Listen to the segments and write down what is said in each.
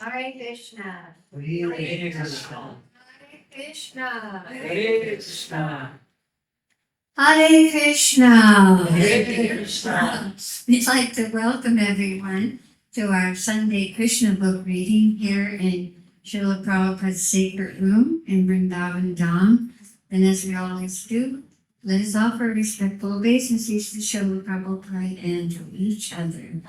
Hare Krishna. Hare Krishna. Hare Krishna. Hare Krishna. Hare Krishna. Hare Krishna. We'd like to welcome everyone to our Sunday Krishna book reading here in Srila Prabhupada's sacred room in Vrindavan Dham. And as we always do, let us offer respectful obeisances to Srila Prabhupada and to each other.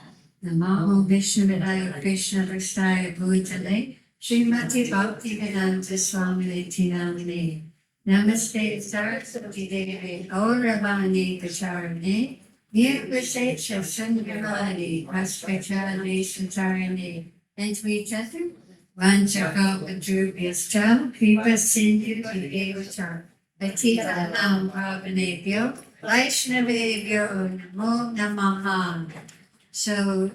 Namo Vishnuvedaya Krishna Vastaya Bhutale Srimati Bhakti-Vedanta Swamini Namine Namaste Saraswati Devi Gauravani Kacharane Nirvasesha Sundravani Vaspachani Satarane. And to each other, Vanchakalpadrubhyascha Kripa Sindhu Devata Atita Nam Bhavanebhyo Vaishnavebhyo Namo Namaha. So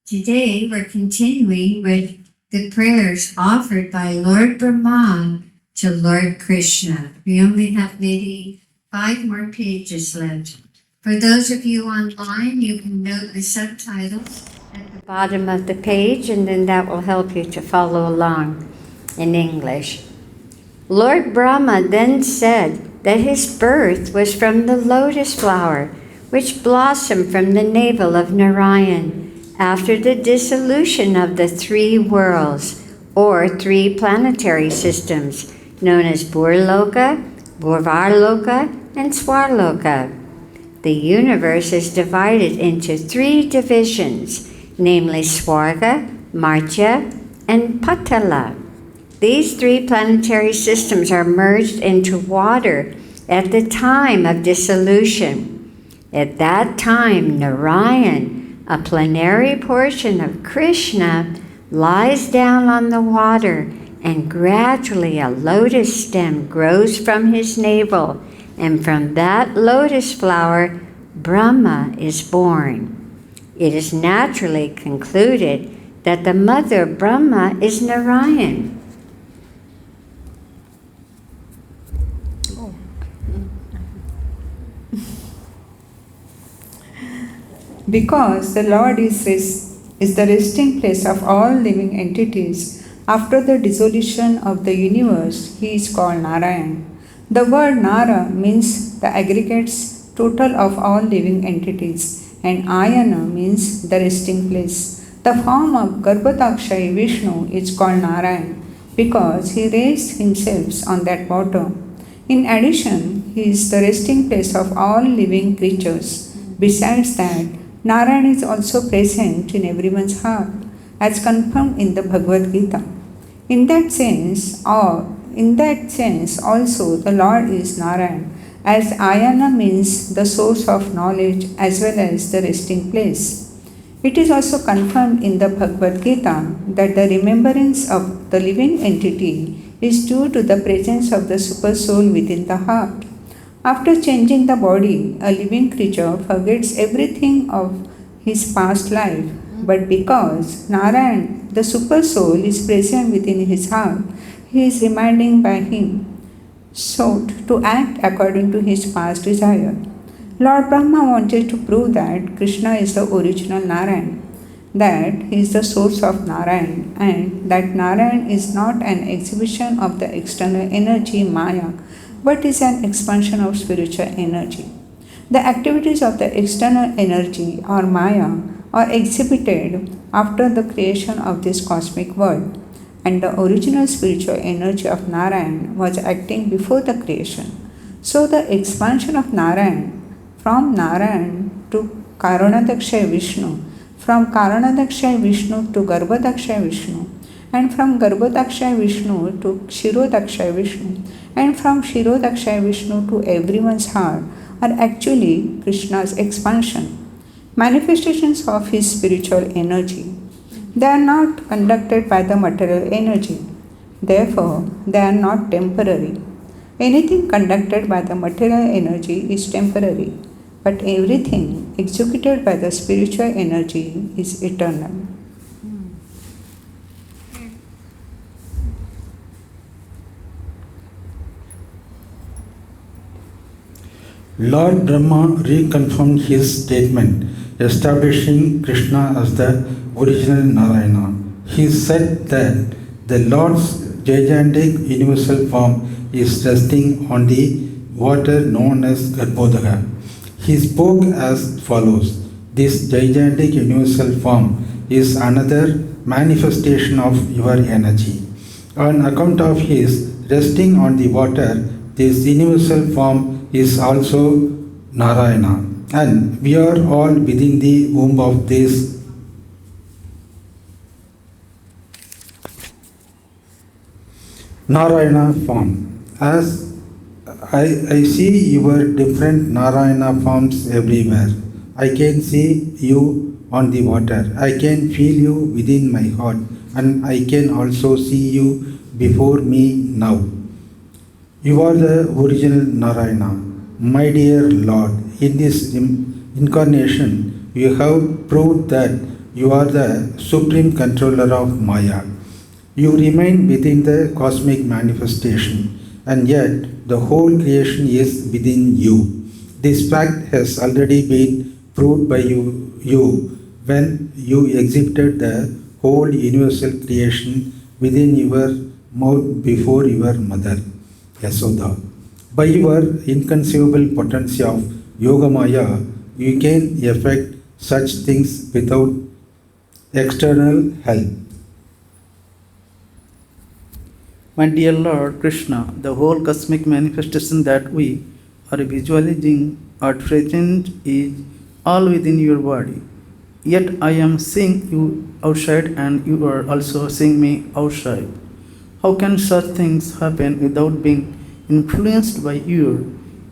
today we're continuing with the prayers offered by Lord Brahma to Lord Krishna. We only have maybe 5 more pages left. For those of you online, you can note the subtitles at the bottom of the page, and then that will help you to follow along in English. Lord Brahma then said that his birth was from the lotus flower, which blossomed from the navel of Narayan after the dissolution of the 3 worlds, or 3 planetary systems, known as Burloka, Bhurvarloka, and Swarloka. The universe is divided into 3 divisions, namely Swarga, Martya, and Patala. These 3 planetary systems are merged into water at the time of dissolution. At that time, Narayan, a plenary portion of Krishna, lies down on the water, and gradually a lotus stem grows from his navel, and from that lotus flower, Brahma is born. It is naturally concluded that the mother of Brahma is Narayan. Because the Lord is the resting place of all living entities, after the dissolution of the universe, he is called Narayan. The word Nara means the aggregates total of all living entities, and Ayana means the resting place. The form of Garbhodakshayi Vishnu is called Narayan because he raised himself on that water. In addition, he is the resting place of all living creatures. Besides that, Narayan is also present in everyone's heart, as confirmed in the Bhagavad-Gita. In that sense, also the Lord is Narayan, as Ayana means the source of knowledge as well as the resting place. It is also confirmed in the Bhagavad-Gita that the remembrance of the living entity is due to the presence of the super soul within the heart. After changing the body, a living creature forgets everything of his past life, but because Narayan, the super soul, is present within his heart, he is reminding by him so to act according to his past desire. Lord Brahma wanted to prove that Krishna is the original Narayan, that he is the source of Narayan, and that Narayan is not an exhibition of the external energy Maya, but is an expansion of spiritual energy. The activities of the external energy or Maya are exhibited after the creation of this cosmic world, and the original spiritual energy of Narayan was acting before the creation. So the expansion of Narayan from Narayan to Karanadakshay Vishnu, from Karanadakshay Vishnu to Garbhodakshay Vishnu, and from Garbhodakshay Vishnu to Kshirodakshay Vishnu, and from Kshirodakshay Vishnu to everyone's heart are actually Krishna's expansion, manifestations of his spiritual energy. They are not conducted by the material energy. Therefore, they are not temporary. Anything conducted by the material energy is temporary, but everything executed by the spiritual energy is eternal. Lord Brahma reconfirmed his statement, establishing Krishna as the original Narayana. He said that the Lord's gigantic universal form is resting on the water known as Garbhodaka. He spoke as follows: this gigantic universal form is another manifestation of your energy. On account of his resting on the water, this universal form is also Narayana, and we are all within the womb of this Narayana form. As I see your different Narayana forms everywhere. I can see you on the water. I can feel you within my heart, and I can also see you before me now. You are the original Narayana, my dear Lord. In this incarnation, you have proved that you are the supreme controller of Maya. You remain within the cosmic manifestation, and yet the whole creation is within you. This fact has already been proved by you when you exhibited the whole universal creation within your mouth before your mother, Yasoda. By your inconceivable potency of Yogamaya, you can effect such things without external help. My dear Lord Krishna, the whole cosmic manifestation that we are visualizing at present is all within your body. Yet I am seeing you outside and you are also seeing me outside. How can such things happen without being influenced by your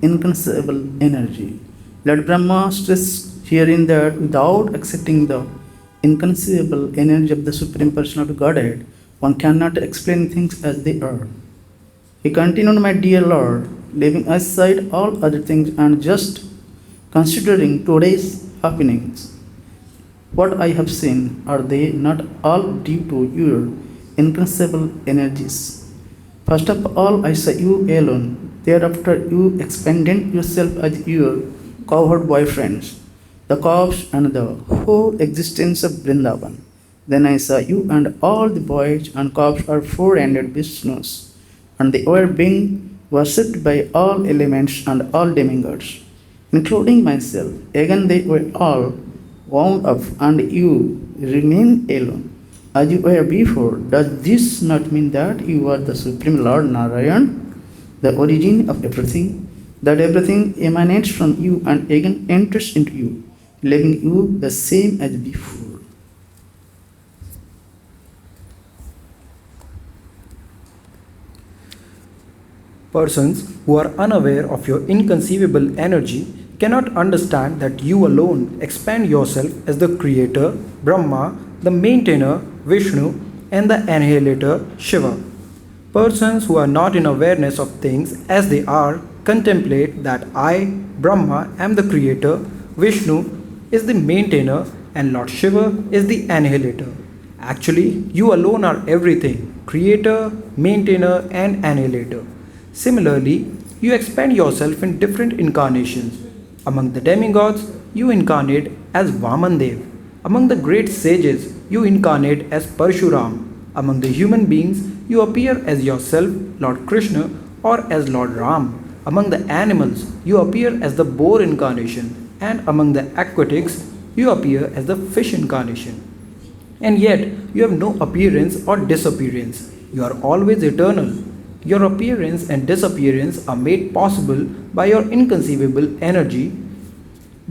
inconceivable energy? Let Brahma stress herein that without accepting the inconceivable energy of the Supreme Personality of Godhead, one cannot explain things as they are. He continued, my dear Lord, leaving aside all other things and just considering today's happenings. What I have seen, are they not all due to your inconceivable energies? First of all, I saw you alone. Thereafter, you expanded yourself as your cowherd boyfriends, the calves, and the whole existence of Vrindavan. Then I saw you and all the boys and calves are four-ended Vishnus, and they were being worshipped by all elements and all demigods, including myself. Again, they were all wound up, and you remain alone, as you were before. Does this not mean that you are the Supreme Lord Narayan, the origin of everything, that everything emanates from you and again enters into you, leaving you the same as before? Persons who are unaware of your inconceivable energy cannot understand that you alone expand yourself as the creator, Brahma, the maintainer, Vishnu, and the annihilator, Shiva. Persons who are not in awareness of things as they are contemplate that I, Brahma, am the creator, Vishnu is the maintainer, and Lord Shiva is the annihilator. Actually, you alone are everything: creator, maintainer, and annihilator. Similarly, you expand yourself in different incarnations. Among the demigods, you incarnate as Vamandev. Among the great sages, you incarnate as Parshuram. Among the human beings, you appear as yourself, Lord Krishna, or as Lord Ram. Among the animals, you appear as the boar incarnation, and among the aquatics, you appear as the fish incarnation. And yet, you have no appearance or disappearance. You are always eternal. Your appearance and disappearance are made possible by your inconceivable energy,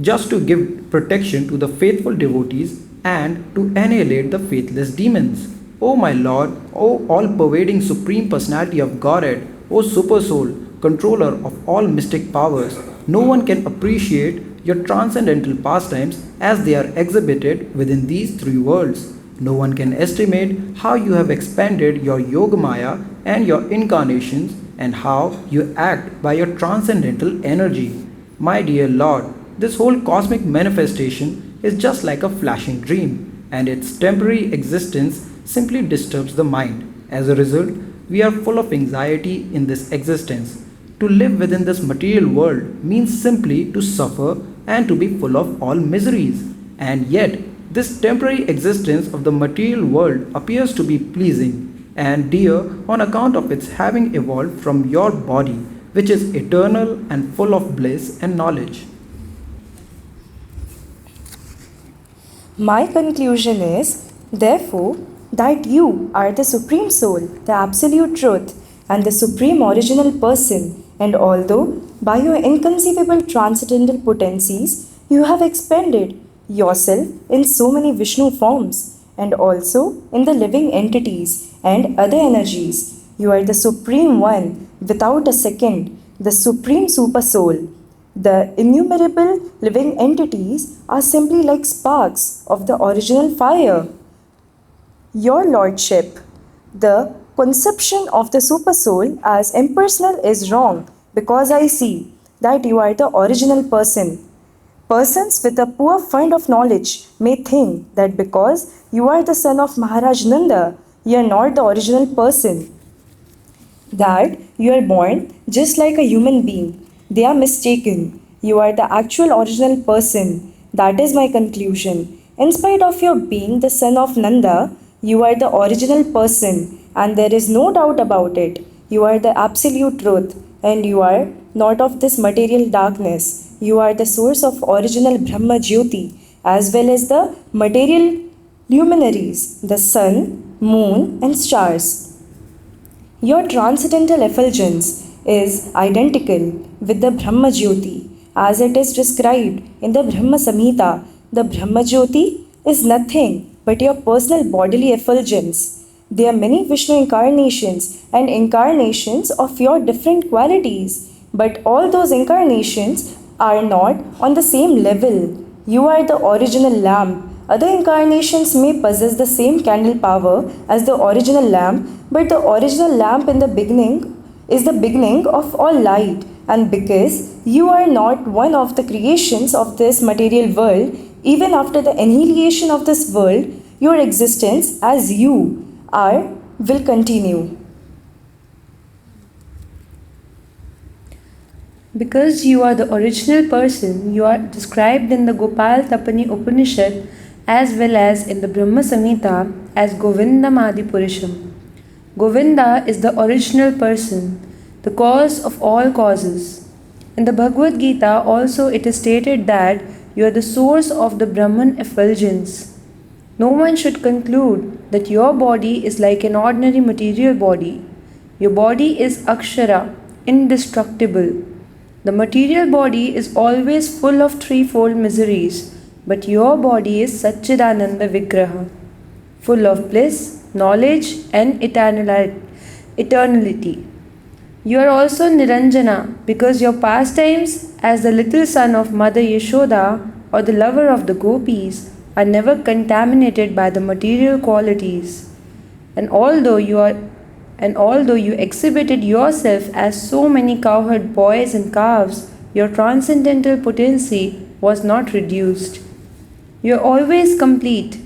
just to give protection to the faithful devotees and to annihilate the faithless demons. O my Lord, O all-pervading Supreme Personality of Godhead, O Super Soul, controller of all mystic powers, no one can appreciate your transcendental pastimes as they are exhibited within these three worlds. No one can estimate how you have expanded your Yogamaya and your incarnations, and how you act by your transcendental energy. My dear Lord, this whole cosmic manifestation is just like a flashing dream, and its temporary existence simply disturbs the mind. As a result, we are full of anxiety in this existence. To live within this material world means simply to suffer and to be full of all miseries. And yet, This temporary existence of the material world appears to be pleasing and dear on account of its having evolved from your body, which is eternal and full of bliss and knowledge. My conclusion is, therefore, that you are the Supreme Soul, the Absolute Truth, and the Supreme Original Person, and although by your inconceivable transcendental potencies you have expanded yourself in so many Vishnu forms, and also in the living entities and other energies, you are the Supreme One without a second, the Supreme Super Soul. The innumerable living entities are simply like sparks of the original fire. Your Lordship, the conception of the Super Soul as impersonal is wrong because I see that you are the original person. Persons with a poor fund of knowledge may think that because you are the son of Maharaj Nanda, you are not the original person. That you are born just like a human being. They are mistaken. You are the actual original person. That is my conclusion. In spite of your being the son of Nanda, you are the original person, and there is no doubt about it. You are the absolute truth, and you are not of this material darkness. You are the source of original Brahma Jyoti, as well as the material luminaries, the sun, moon, and stars. Your transcendental effulgence is identical with the Brahma Jyoti as it is described in the Brahma Samhita. The Brahma Jyoti is nothing but your personal bodily effulgence. There are many Vishnu incarnations and incarnations of your different qualities, but all those incarnations are not on the same level. You are the original lamp. Other incarnations may possess the same candle power as the original lamp, but the original lamp in the beginning is the beginning of all light, and because you are not one of the creations of this material world, even after the annihilation of this world, your existence as you are will continue. Because you are the original person, you are described in the Gopal Tapani Upanishad as well as in the Brahma Samhita as Govindam Adi Purusham. Govinda is the original person, the cause of all causes. In the Bhagavad-Gita also it is stated that you are the source of the Brahman effulgence. No one should conclude that your body is like an ordinary material body. Your body is Akshara, indestructible. The material body is always full of threefold miseries, but your body is Satchidananda Vigraha, full of bliss, knowledge, and eternality. You are also Niranjana because your pastimes as the little son of Mother Yashoda or the lover of the gopis are never contaminated by the material qualities. And although you exhibited yourself as so many cowherd boys and calves, your transcendental potency was not reduced. You are always complete,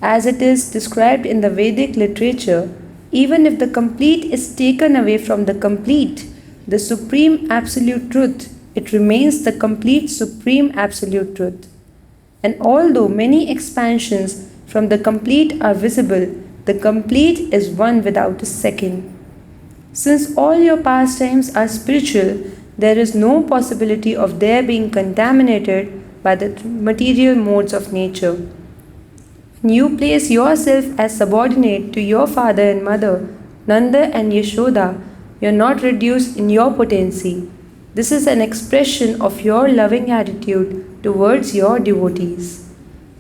as it is described in the Vedic literature. Even if the complete is taken away from the complete, the supreme absolute truth, it remains the complete supreme absolute truth. And although many expansions from the complete are visible, the complete is one without a second. Since all your pastimes are spiritual, there is no possibility of their being contaminated by the material modes of nature. When you place yourself as subordinate to your father and mother, Nanda and Yashoda, you are not reduced in your potency. This is an expression of your loving attitude towards your devotees.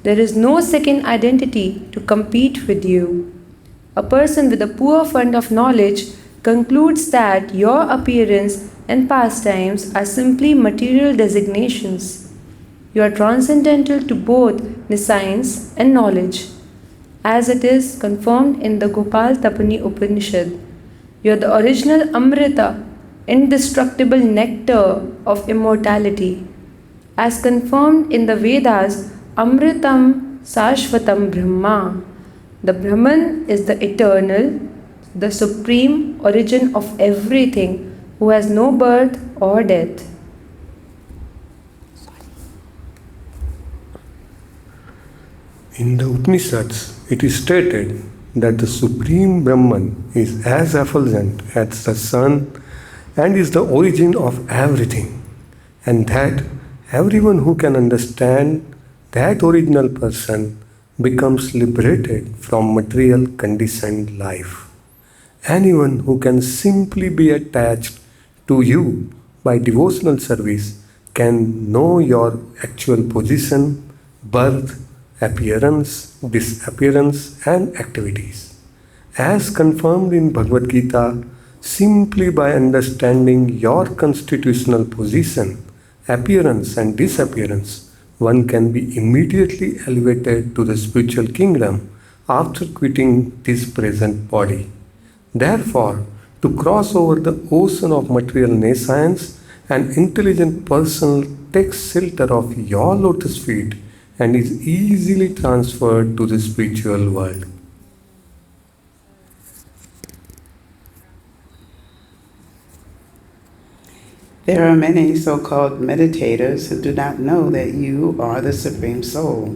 There is no second identity to compete with you. A person with a poor fund of knowledge concludes that your appearance and pastimes are simply material designations. You are transcendental to both the science and knowledge, as it is confirmed in the Gopal Tapani Upanishad. You are the original Amrita, indestructible nectar of immortality. As confirmed in the Vedas, Amritam Sashvatam Brahma. The Brahman is the eternal, the supreme origin of everything, who has no birth or death. In the Upanishads, it is stated that the Supreme Brahman is as effulgent as the sun and is the origin of everything, and that everyone who can understand that original person becomes liberated from material conditioned life. Anyone who can simply be attached to you by devotional service can know your actual position, birth, appearance, disappearance, and activities. As confirmed in Bhagavad-Gita, simply by understanding your constitutional position, appearance, and disappearance, one can be immediately elevated to the spiritual kingdom after quitting this present body. Therefore, to cross over the ocean of material nescience, an intelligent person takes shelter of your lotus feet and is easily transferred to the spiritual world. There are many so-called meditators who do not know that you are the Supreme Soul.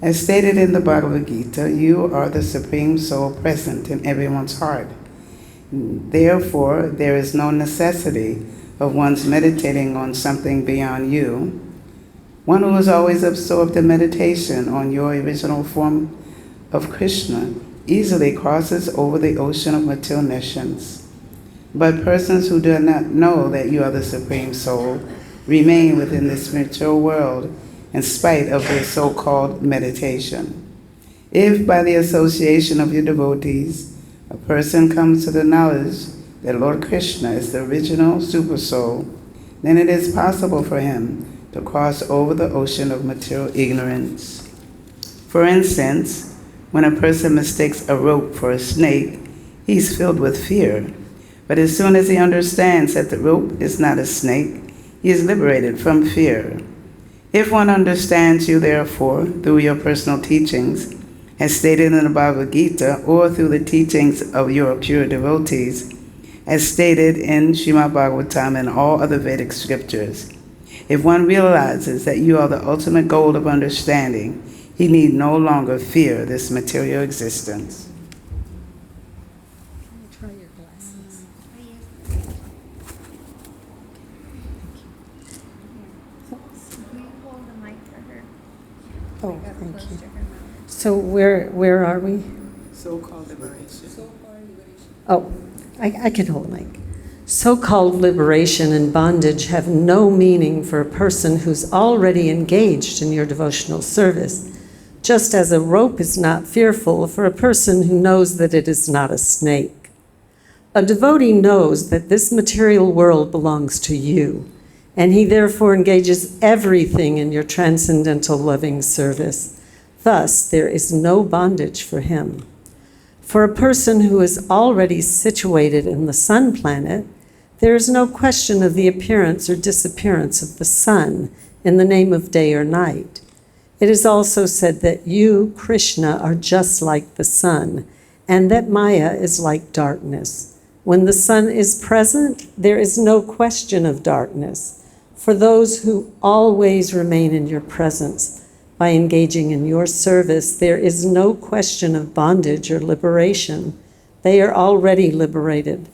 As stated in the Bhagavad-Gita, you are the Supreme Soul present in everyone's heart. Therefore, there is no necessity of one's meditating on something beyond you. One who is always absorbed in meditation on your original form of Krishna easily crosses over the ocean of material nescience. But persons who do not know that you are the Supreme Soul remain within the spiritual world in spite of their so-called meditation. If by the association of your devotees, a person comes to the knowledge that Lord Krishna is the original Super Soul, then it is possible for him to cross over the ocean of material ignorance. For instance, when a person mistakes a rope for a snake, he is filled with fear. But as soon as he understands that the rope is not a snake, he is liberated from fear. If one understands you, therefore, through your personal teachings, as stated in the Bhagavad-Gita, or through the teachings of your pure devotees, as stated in Srimad Bhagavatam and all other Vedic scriptures, if one realizes that you are the ultimate goal of understanding, he need no longer fear this material existence. Oh, thank you. So where are we? So-called liberation. Oh, I can hold the mic. So-called liberation and bondage have no meaning for a person who's already engaged in your devotional service, just as a rope is not fearful for a person who knows that it is not a snake. A devotee knows that this material world belongs to you, and he therefore engages everything in your transcendental loving service. Thus, there is no bondage for him. For a person who is already situated in the sun planet, there is no question of the appearance or disappearance of the sun in the name of day or night. It is also said that you, Krishna, are just like the sun, and that Maya is like darkness. When the sun is present, there is no question of darkness. For those who always remain in your presence, by engaging in your service, there is no question of bondage or liberation. They are already liberated.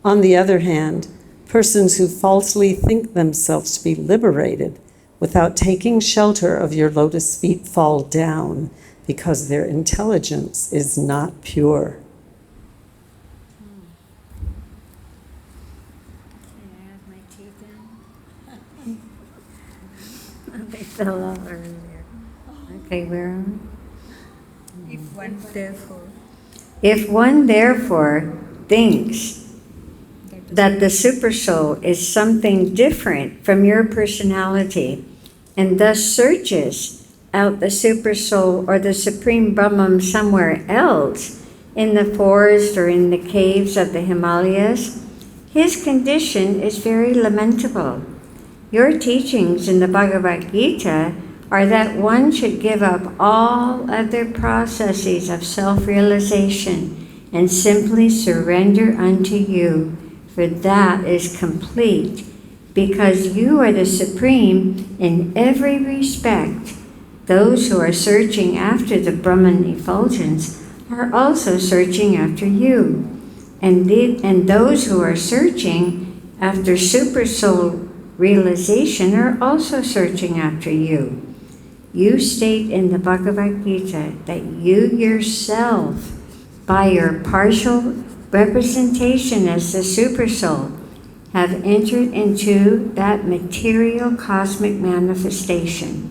On the other hand, persons who falsely think themselves to be liberated without taking shelter of your lotus feet fall down because their intelligence is not pure. They fell out earlier. Okay, where are we? If one therefore thinks that the Supersoul is something different from your personality, and thus searches out the Supersoul or the Supreme Brahman somewhere else, in the forest or in the caves of the Himalayas, his condition is very lamentable. Your teachings in the Bhagavad-Gita are that one should give up all other processes of self-realization and simply surrender unto you, for that is complete, because you are the Supreme in every respect, those who are searching after the Brahman effulgence are also searching after you. And those who are searching after super soul realization are also searching after you. You state in the Bhagavad-Gita that you yourself, by your partial representation as the super soul, have entered into that material cosmic manifestation.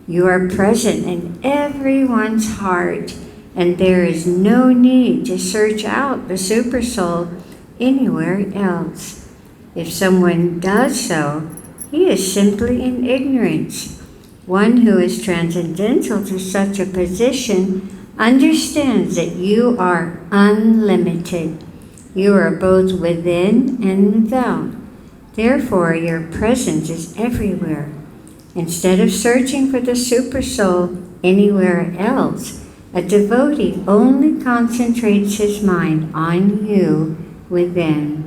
You are present in everyone's heart, and there is no need to search out the super soul anywhere else. If someone does so, he is simply in ignorance. One who is transcendental to such a position understands that you are unlimited. You are both within and without. Therefore, your presence is everywhere. Instead of searching for the super soul anywhere else, a devotee only concentrates his mind on you within.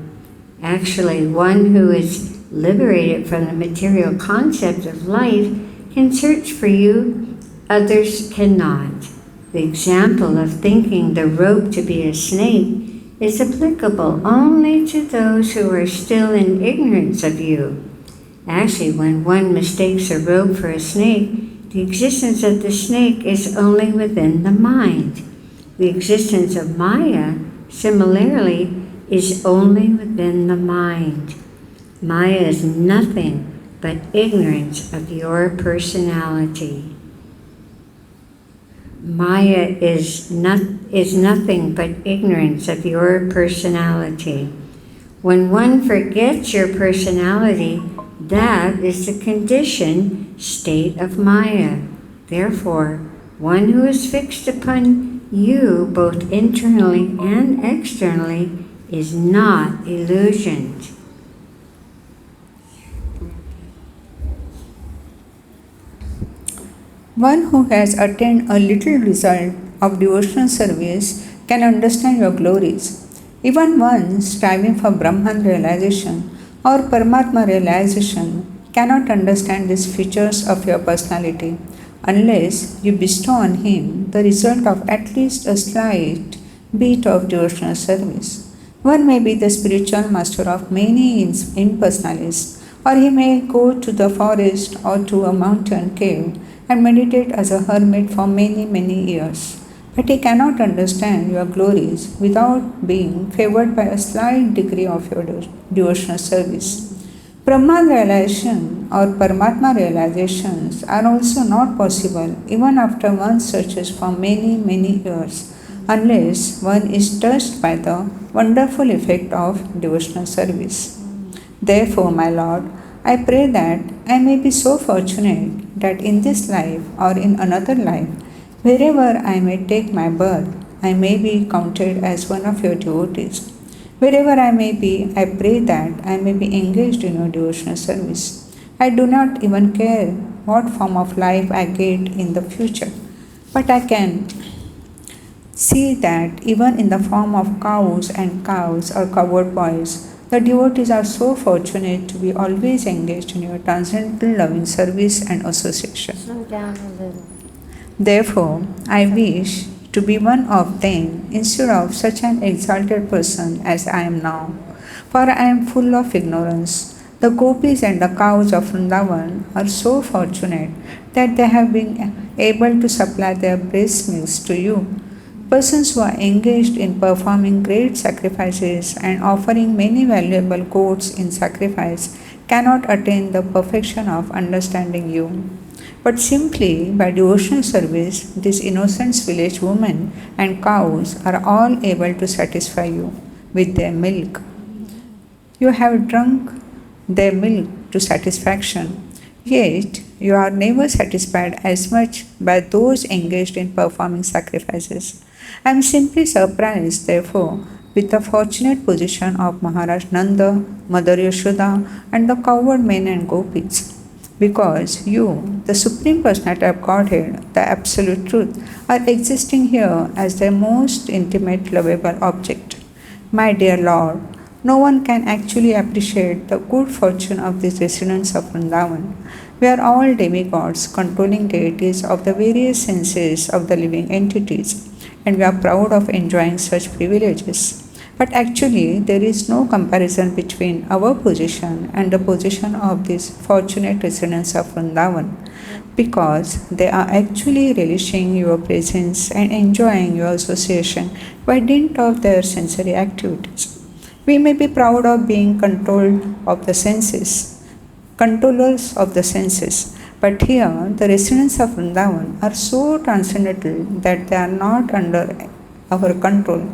Actually, one who is liberated from the material concept of life can search for you, others cannot. The example of thinking the rope to be a snake is applicable only to those who are still in ignorance of you. Actually, when one mistakes a rope for a snake, the existence of the snake is only within the mind. The existence of Maya, similarly, is only within the mind. Maya is nothing but ignorance of your personality. Maya is nothing but ignorance of your personality. When one forgets your personality, that is the conditioned state of Maya. Therefore, one who is fixed upon you both internally and externally is not illusioned. One who has attained a little result of devotional service can understand your glories. Even one striving for Brahman realization or Paramatma realization cannot understand these features of your personality unless you bestow on him the result of at least a slight bit of devotional service. One may be the spiritual master of many impersonalists, or he may go to the forest or to a mountain cave and meditate as a hermit for many, many years. But he cannot understand your glories without being favored by a slight degree of your devotional service. Brahman realization or Paramatma realizations are also not possible even after one searches for many, many years, unless one is touched by the wonderful effect of devotional service. Therefore, my Lord, I pray that I may be so fortunate that in this life or in another life, wherever I may take my birth, I may be counted as one of your devotees. Wherever I may be, I pray that I may be engaged in your devotional service. I do not even care what form of life I get in the future, but I can see that even in the form of cows and cows or cowherd boys, the devotees are so fortunate to be always engaged in your transcendental loving service and association. Slow down a little. Therefore, I wish to be one of them instead of such an exalted person as I am now. For I am full of ignorance. The gopis and the cows of Vrindavan are so fortunate that they have been able to supply their breast milks to you. Persons who are engaged in performing great sacrifices and offering many valuable goats in sacrifice cannot attain the perfection of understanding you. But simply by devotional service, these innocent village women and cows are all able to satisfy you with their milk. You have drunk their milk to satisfaction, yet you are never satisfied as much by those engaged in performing sacrifices. I am simply surprised, therefore, with the fortunate position of Maharaj Nanda, Mother Yashoda, and the cowherd men and gopis. Because you, the Supreme Personality of Godhead, the Absolute Truth, are existing here as their most intimate, lovable object. My dear Lord, no one can actually appreciate the good fortune of these residents of Vrindavan. We are all demigods, controlling deities of the various senses of the living entities, and we are proud of enjoying such privileges. But actually, there is no comparison between our position and the position of these fortunate residents of Vrindavan, because they are actually relishing your presence and enjoying your association by dint of their sensory activities. We may be proud of being controllers of the senses, but here the residents of Vrindavan are so transcendental that they are not under our control.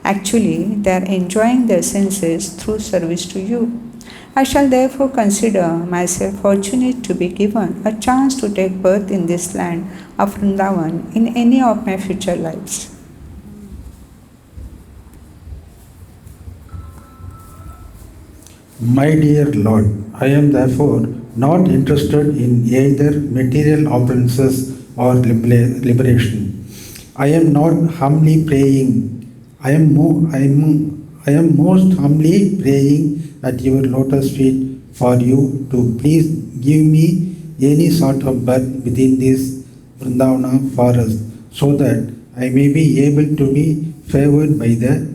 Actually, they are enjoying their senses through service to you. I shall therefore consider myself fortunate to be given a chance to take birth in this land of Vrindavan in any of my future lives. My dear Lord, I am therefore not interested in either material opulences or liberation. I am not humbly praying. I am most humbly praying at your lotus feet for you to please give me any sort of birth within this Vrindavana forest, so that I may be able to be favored by the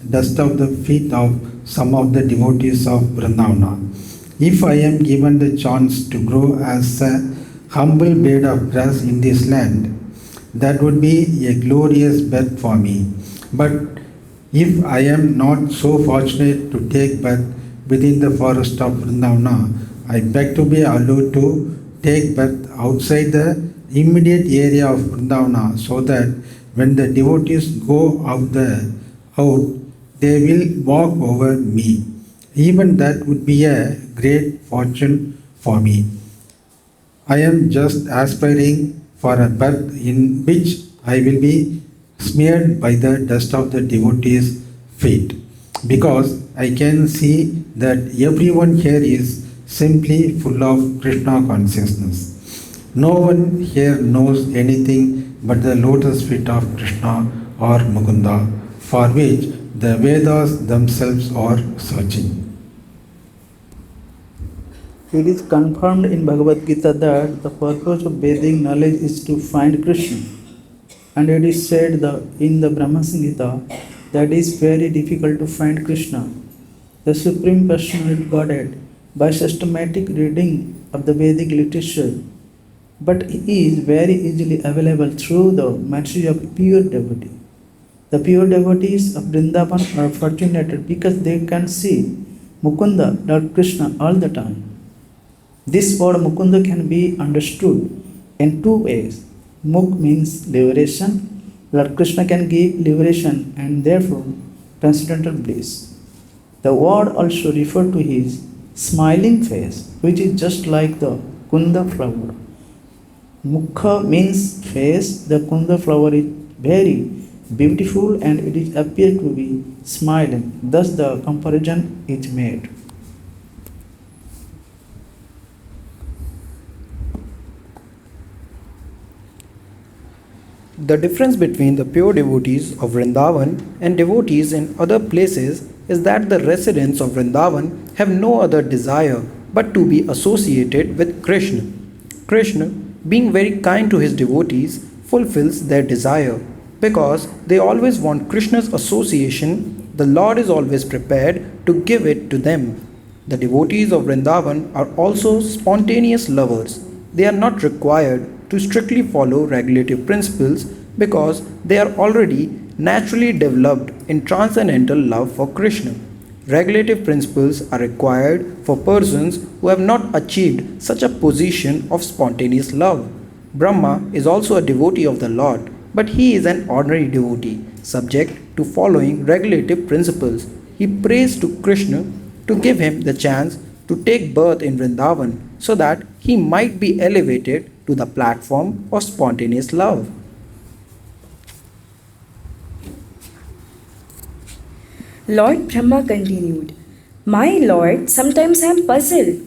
dust of the feet of some of the devotees of Vrindavana. If I am given the chance to grow as a humble blade of grass in this land, that would be a glorious birth for me. But if I am not so fortunate to take birth within the forest of Vrindavana, I beg to be allowed to take birth outside the immediate area of Vrindavana, so that when the devotees go out, they will walk over me. Even that would be a great fortune for me. I am just aspiring for a birth in which I will be smeared by the dust of the devotees' feet, because I can see that everyone here is simply full of Krishna consciousness. No one here knows anything but the lotus feet of Krishna or Mukunda, for which the Vedas themselves are searching. It is confirmed in Bhagavad-Gita that the purpose of Vedic knowledge is to find Krishna. And it is said in the Brahma Samhita that it is very difficult to find Krishna, the Supreme Personality Godhead, by systematic reading of the Vedic literature. But he is very easily available through the mercy of pure devotee. The pure devotees of Vrindavan are fortunate because they can see Mukunda, Lord Krishna, all the time. This word Mukunda can be understood in two ways. Muk means liberation. Lord Krishna can give liberation and therefore transcendental bliss. The word also refers to his smiling face, which is just like the Kunda flower. Mukha means face. The Kunda flower is very beautiful and it is appears to be smiling. Thus the comparison is made. The difference between the pure devotees of Vrindavan and devotees in other places is that the residents of Vrindavan have no other desire but to be associated with Krishna. Krishna, being very kind to his devotees, fulfills their desire. Because they always want Krishna's association, the Lord is always prepared to give it to them. The devotees of Vrindavan are also spontaneous lovers. They are not required to strictly follow regulative principles because they are already naturally developed in transcendental love for Krishna. Regulative principles are required for persons who have not achieved such a position of spontaneous love. Brahma is also a devotee of the Lord, but he is an ordinary devotee, subject to following regulative principles. He prays to Krishna to give him the chance to take birth in Vrindavan so that he might be elevated to the platform of spontaneous love. Lord Brahma continued, My Lord, sometimes I am puzzled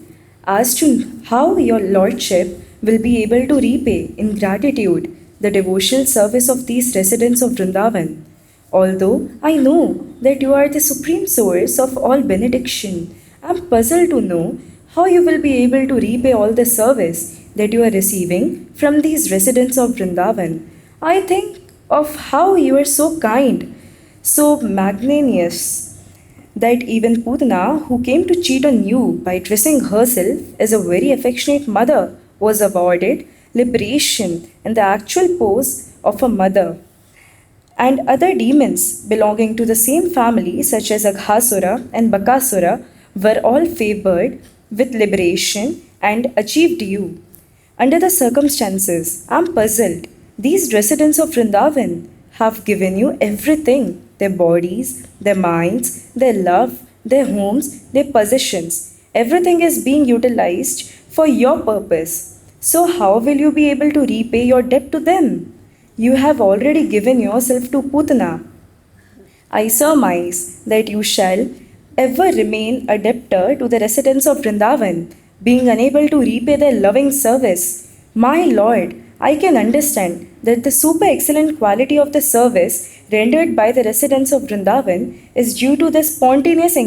as to how your Lordship will be able to repay in gratitude the devotional service of these residents of Vrindavan. Although I know that you are the supreme source of all benediction, I am puzzled to know how you will be able to repay all the service that you are receiving from these residents of Vrindavan. I think of how you are so kind, so magnanimous, that even Pudana, who came to cheat on you by dressing herself as a very affectionate mother, was awarded liberation in the actual pose of a mother. And other demons belonging to the same family, such as Aghasura and Bakasura, were all favored with liberation and achieved you. Under the circumstances, I am puzzled. These residents of Vrindavan have given you everything: their bodies, their minds, their love, their homes, their possessions. Everything is being utilized for your purpose. So, how will you be able to repay your debt to them? You have already given yourself to Putana. I surmise that you shall ever remain a debtor to the residents of Vrindavan, being unable to repay their loving service. My Lord, I can understand that the super excellent quality of the service rendered by the residents of Vrindavan is due to the spontaneous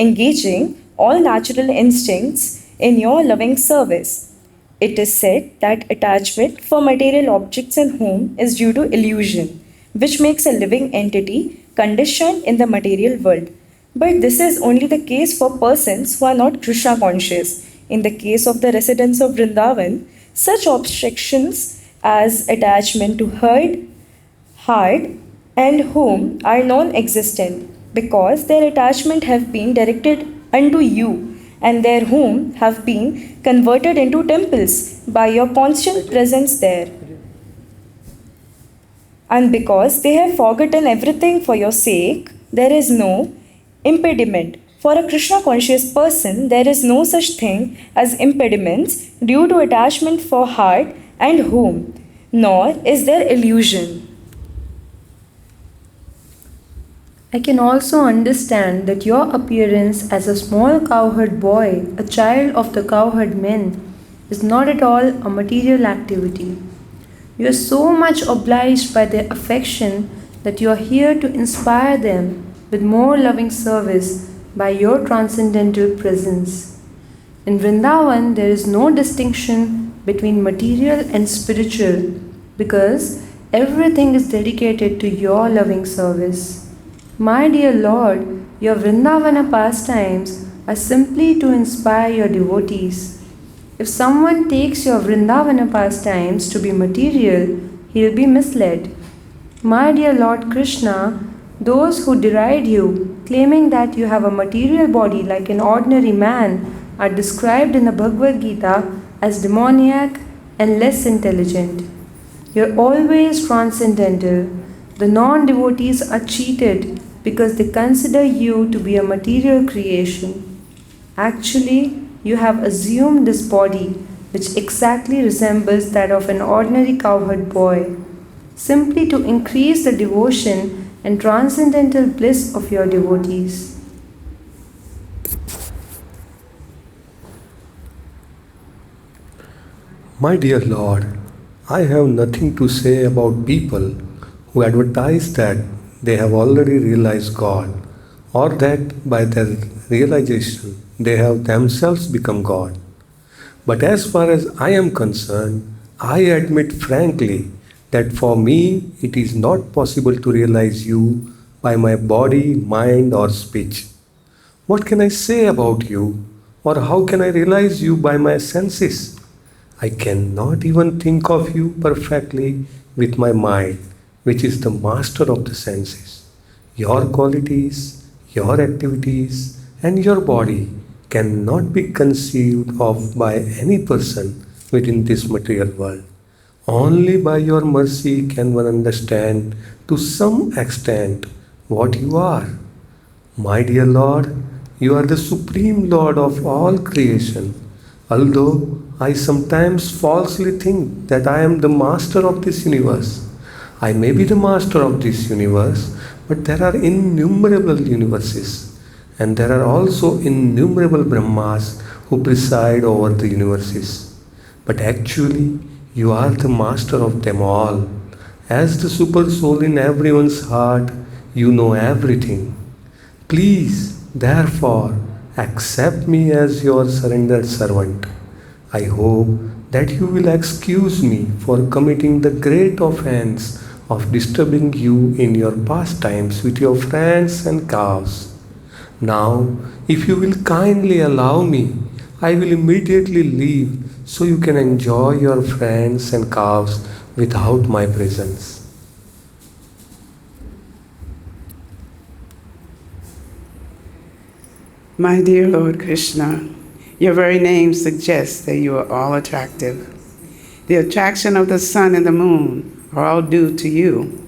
engaging all natural instincts in your loving service. It is said that attachment for material objects and home is due to illusion, which makes a living entity conditioned in the material world. But this is only the case for persons who are not Krishna conscious. In the case of the residents of Vrindavan, such obstructions as attachment to heart, and home are non-existent, because their attachment have been directed unto you, and their home have been converted into temples by your constant presence there. And because they have forgotten everything for your sake, there is no impediment. For a Krishna conscious person, there is no such thing as impediments due to attachment for heart and home, nor is there illusion. I can also understand that your appearance as a small cowherd boy, a child of the cowherd men, is not at all a material activity. You are so much obliged by their affection that you are here to inspire them with more loving service by your transcendental presence. In Vrindavan, there is no distinction between material and spiritual, because everything is dedicated to your loving service. My dear Lord, your Vrindavana pastimes are simply to inspire your devotees. If someone takes your Vrindavana pastimes to be material, he will be misled. My dear Lord Krishna, those who deride you, claiming that you have a material body like an ordinary man, are described in the Bhagavad-Gita as demoniac and less intelligent. You are always transcendental. The non-devotees are cheated because they consider you to be a material creation. Actually, you have assumed this body, which exactly resembles that of an ordinary cowherd boy, simply to increase the devotion and transcendental bliss of your devotees. My dear Lord, I have nothing to say about people who advertise that they have already realized God, or that by their realization they have themselves become God. But as far as I am concerned, I admit frankly that for me it is not possible to realize you by my body, mind, or speech. What can I say about you, or how can I realize you by my senses? I cannot even think of you perfectly with my mind, which is the master of the senses. Your qualities, your activities, and your body cannot be conceived of by any person within this material world. Only by your mercy can one understand to some extent what you are. My dear Lord, you are the Supreme Lord of all creation. Although I sometimes falsely think that I am the master of this universe. I may be the master of this universe, but there are innumerable universes, and there are also innumerable Brahmas who preside over the universes. But actually, you are the master of them all. As the super soul in everyone's heart, you know everything. Please, therefore, accept me as your surrendered servant. I hope that you will excuse me for committing the great offense of disturbing you in your pastimes with your friends and calves. Now, if you will kindly allow me, I will immediately leave so you can enjoy your friends and calves without my presence. My dear Lord Krishna, your very name suggests that you are all attractive. The attraction of the sun and the moon are all due to you.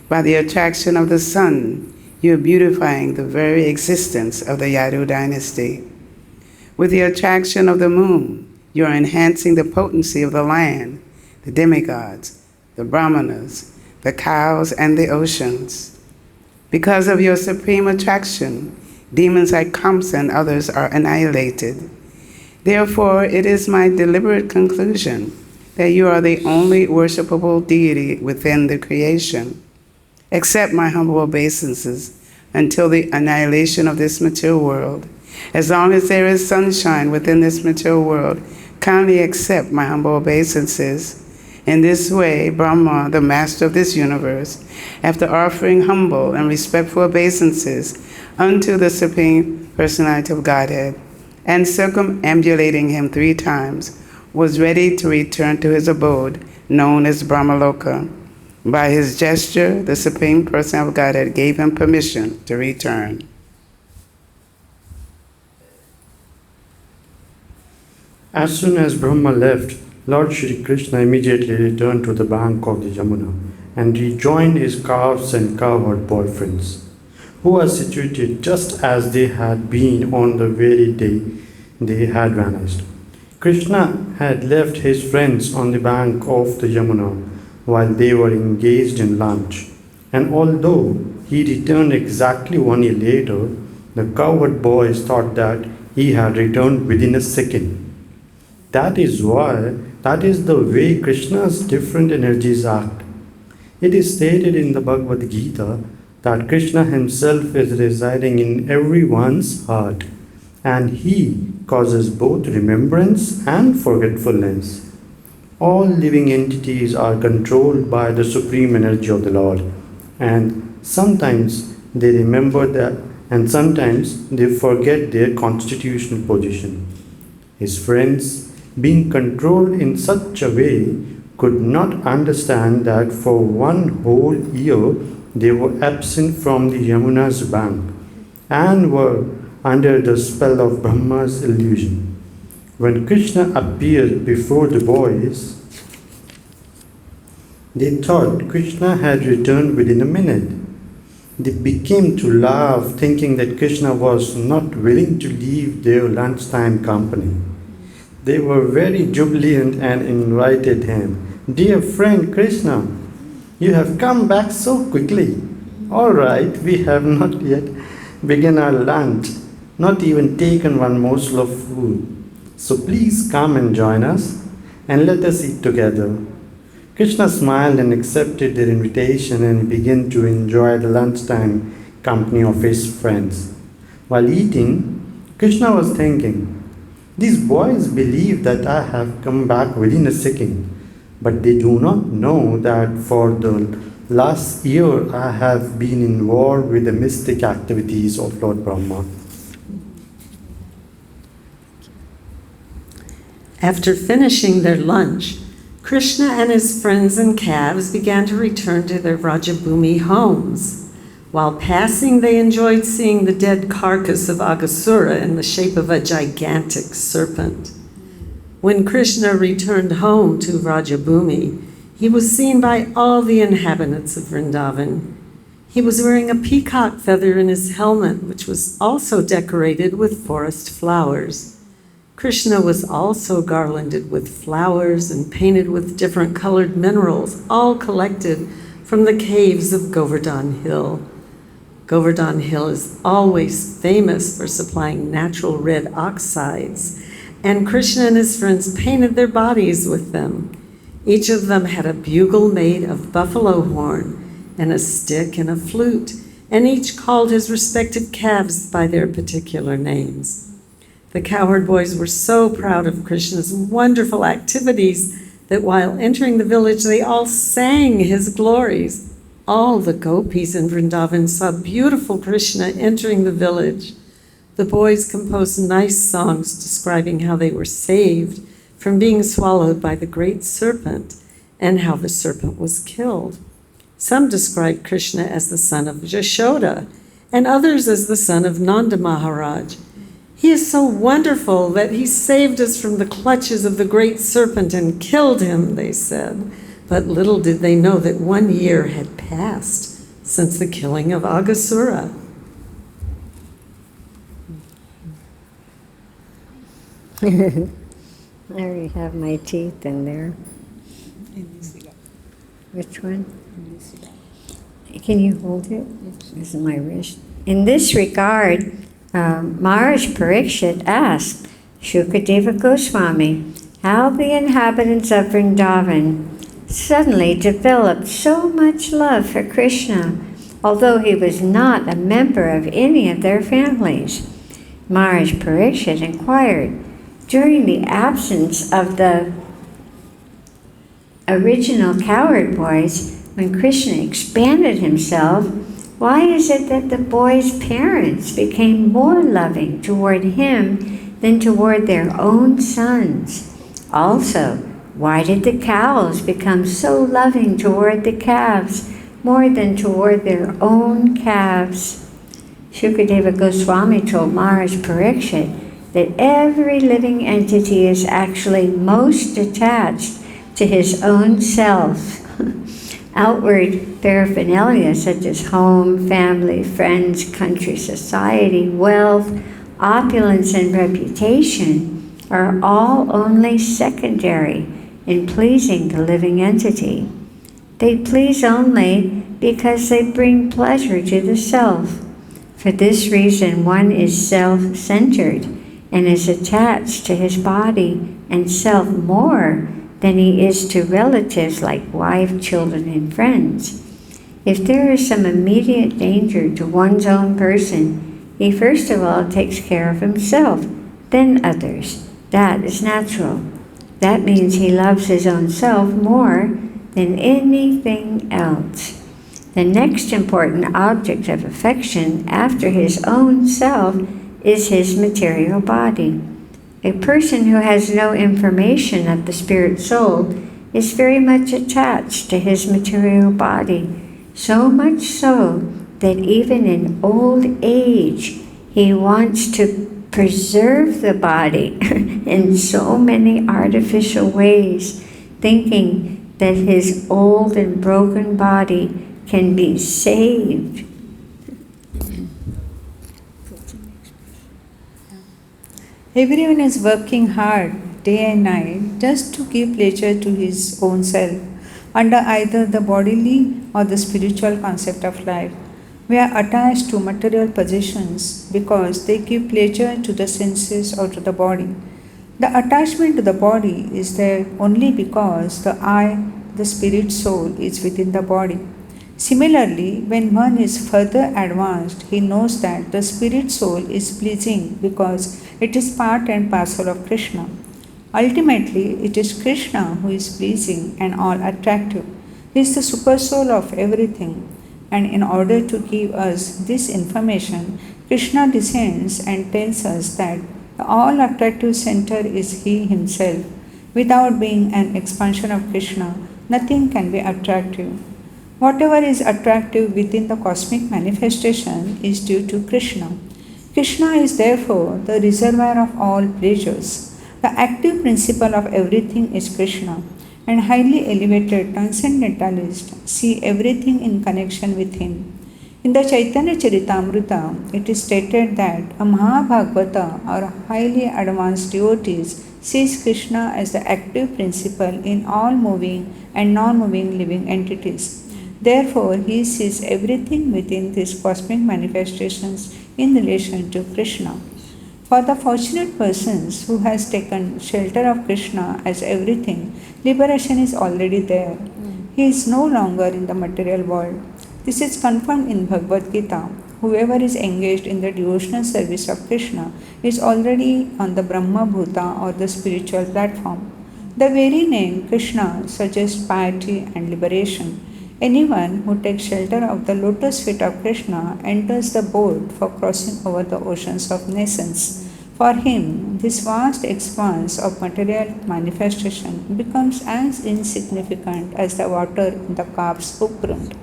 By the attraction of the sun, you are beautifying the very existence of the Yadu dynasty. With the attraction of the moon, you are enhancing the potency of the land, the demigods, the brahmanas, the cows, and the oceans. Because of your supreme attraction, demons like Kamsa and others are annihilated. Therefore, it is my deliberate conclusion that you are the only worshipable deity within the creation. Accept my humble obeisances until the annihilation of this material world. As long as there is sunshine within this material world, kindly accept my humble obeisances. In this way, Brahma, the master of this universe, after offering humble and respectful obeisances unto the Supreme Personality of Godhead, and circumambulating him 3 times, was ready to return to his abode, known as Brahmaloka. By his gesture, the Supreme Personality of Godhead gave him permission to return. As soon as Brahma left, Lord Shri Krishna immediately returned to the bank of the Yamuna and rejoined his calves and cowherd boyfriends, who were situated just as they had been on the very day they had vanished. Krishna had left his friends on the bank of the Yamuna while they were engaged in lunch, and although he returned exactly 1 year later, the cowherd boys thought that he had returned within a second. That is the way Krishna's different energies act. It is stated in the Bhagavad-Gita that Krishna himself is residing in everyone's heart, and he causes both remembrance and forgetfulness. All living entities are controlled by the supreme energy of the Lord, and sometimes they remember that, and sometimes they forget their constitutional position. His friends, being controlled in such a way, could not understand that for 1 whole year they were absent from the Yamuna's bank and were under the spell of Brahma's illusion. When Krishna appeared before the boys, they thought Krishna had returned within a minute. They began to laugh, thinking that Krishna was not willing to leave their lunchtime company. They were very jubilant and invited him. "Dear friend Krishna, you have come back so quickly. All right, we have not yet begun our lunch, not even taken one morsel of food. So please come and join us and let us eat together." Krishna smiled and accepted their invitation and began to enjoy the lunchtime company of his friends. While eating, Krishna was thinking, "These boys believe that I have come back within a second, but they do not know that for the last year I have been involved with the mystic activities of Lord Brahma." After finishing their lunch, Krishna and his friends and calves began to return to their Vrajabhumi homes. While passing, they enjoyed seeing the dead carcass of Aghasura in the shape of a gigantic serpent. When Krishna returned home to Vrajabhumi, he was seen by all the inhabitants of Vrindavan. He was wearing a peacock feather in his helmet, which was also decorated with forest flowers. Krishna was also garlanded with flowers and painted with different colored minerals, all collected from the caves of Govardhan Hill. Govardhan Hill is always famous for supplying natural red oxides, and Krishna and his friends painted their bodies with them. Each of them had a bugle made of buffalo horn and a stick and a flute, and each called his respective calves by their particular names. The cowherd boys were so proud of Krishna's wonderful activities that while entering the village, they all sang his glories. All the gopis in Vrindavan saw beautiful Krishna entering the village. The boys composed nice songs describing how they were saved from being swallowed by the great serpent and how the serpent was killed. Some described Krishna as the son of Jashoda and others as the son of Nanda Maharaj. He is so wonderful that he saved us from the clutches of the great serpent and killed him, they said. But little did they know that 1 year had passed since the killing of Aghasura. I already have my teeth in there. Which one? Can you hold it? This is my wrist. In this regard, Maharaj Parikshit asked Shukadeva Goswami how the inhabitants of Vrindavan suddenly developed so much love for Krishna, although he was not a member of any of their families. Maharaj Parikshit inquired, during the absence of the original cowherd boys, when Krishna expanded himself, why is it that the boys' parents became more loving toward him than toward their own sons? Also, why did the cows become so loving toward the calves more than toward their own calves? Shukadeva Goswami told Maharaj Parikshit that every living entity is actually most attached to his own self. Outward paraphernalia such as home, family, friends, country, society, wealth, opulence, and reputation are all only secondary in pleasing the living entity. They please only because they bring pleasure to the self. For this reason, one is self-centered and is attached to his body and self more than he is to relatives like wife, children, and friends. If there is some immediate danger to one's own person, he first of all takes care of himself, then others. That is natural. That means he loves his own self more than anything else. The next important object of affection after his own self is his material body. A person who has no information of the spirit soul is very much attached to his material body, so much so that even in old age he wants to preserve the body in so many artificial ways, thinking that his old and broken body can be saved. Everyone is working hard day and night just to give pleasure to his own self under either the bodily or the spiritual concept of life. We are attached to material possessions because they give pleasure to the senses or to the body. The attachment to the body is there only because the I, the spirit soul, is within the body. Similarly, when one is further advanced, he knows that the spirit soul is pleasing because it is part and parcel of Krishna. Ultimately, it is Krishna who is pleasing and all attractive. He is the super soul of everything. And in order to give us this information, Krishna descends and tells us that the all attractive center is He Himself. Without being an expansion of Krishna, nothing can be attractive. Whatever is attractive within the cosmic manifestation is due to Krishna. Krishna is therefore the reservoir of all pleasures. The active principle of everything is Krishna, and highly elevated transcendentalists see everything in connection with Him. In the Chaitanya Charitamrita, it is stated that a Mahabhagavata or highly advanced devotees sees Krishna as the active principle in all moving and non-moving living entities. Therefore, he sees everything within these cosmic manifestations in relation to Krishna. For the fortunate persons who has taken shelter of Krishna as everything, liberation is already there. He is no longer in the material world. This is confirmed in Bhagavad-Gita. Whoever is engaged in the devotional service of Krishna is already on the Brahma Bhuta or the spiritual platform. The very name Krishna suggests piety and liberation. Anyone who takes shelter of the lotus feet of Krishna enters the boat for crossing over the oceans of nations. For him, this vast expanse of material manifestation becomes as insignificant as the water in the calf's hookroot.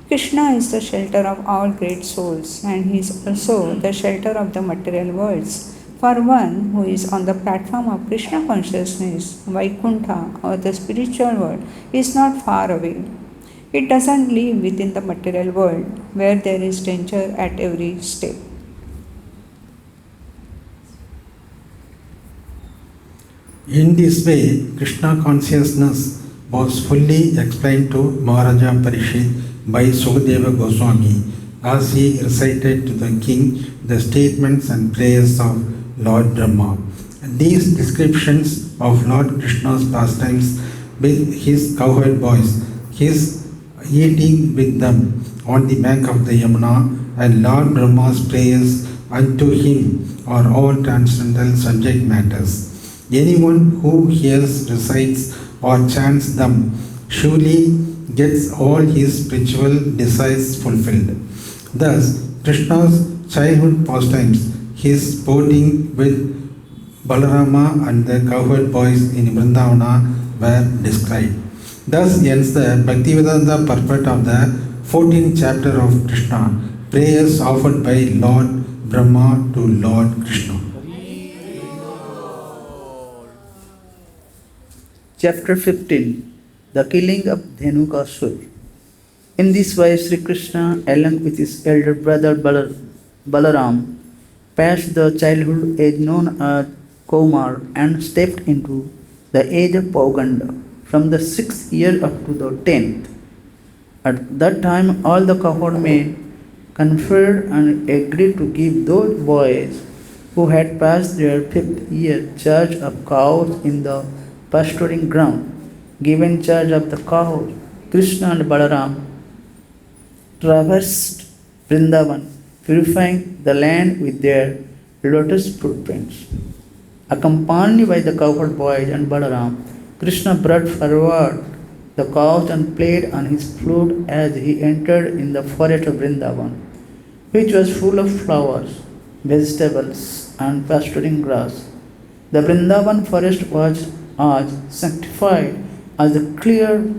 Krishna is the shelter of all great souls, and he is also the shelter of the material worlds. For one who is on the platform of Krishna consciousness, Vaikuntha or the spiritual world is not far away. It doesn't live within the material world where there is danger at every step. In this way, Krishna consciousness was fully explained to Maharaja Parishit by Sukadeva Goswami as he recited to the king the statements and prayers of Lord Brahma. These descriptions of Lord Krishna's pastimes with his cowherd boys, his eating with them on the bank of the Yamuna, and Lord Brahma's prayers unto him are all transcendental subject matters. Anyone who hears, recites, or chants them surely gets all his spiritual desires fulfilled. Thus, Krishna's childhood pastimes, his sporting with Balarama and the cowherd boys in Vrindavana were described. Thus ends the Bhaktivedanta purport of the 14th chapter of Krishna, prayers offered by Lord Brahma to Lord Krishna. Chapter 15. The killing of Dhenukasur. In this way, Sri Krishna, along with his elder brother Balaram, passed the childhood age known as Komar and stepped into the age of Pauganda from the 6th year up to the 10th. At that time, all the cowherd men conferred and agreed to give those boys who had passed their 5th year charge of cows in the pasturing ground. Given charge of the cows, Krishna and Balaram traversed Vrindavan, purifying the land with their lotus footprints. Accompanied by the cowherd boys and Balaram, Krishna brought forward the cows and played on his flute as he entered in the forest of Vrindavan, which was full of flowers, vegetables, and pasturing grass. The Vrindavan forest was as sanctified as the clear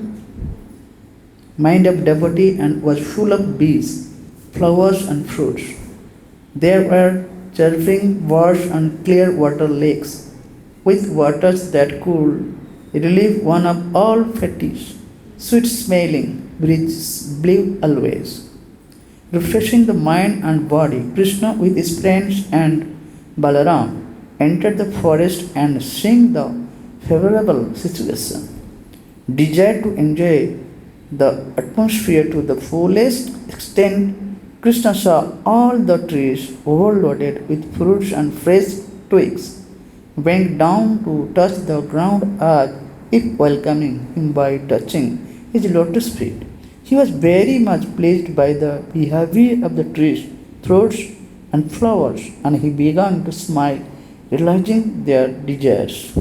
mind of devotee and was full of bees, flowers, and fruits. There were chirping birds and clear water lakes, with waters that could relieve one of all fetish, sweet-smelling breezes blew always. Refreshing the mind and body, Krishna with his friends and Balaram entered the forest and seeing the favorable situation, desired to enjoy the atmosphere to the fullest extent. Krishna saw all the trees overloaded with fruits and fresh twigs, went down to touch the ground as if welcoming him by touching his lotus feet. He was very much pleased by the behavior of the trees, fruits, and flowers, and he began to smile, realizing their desires.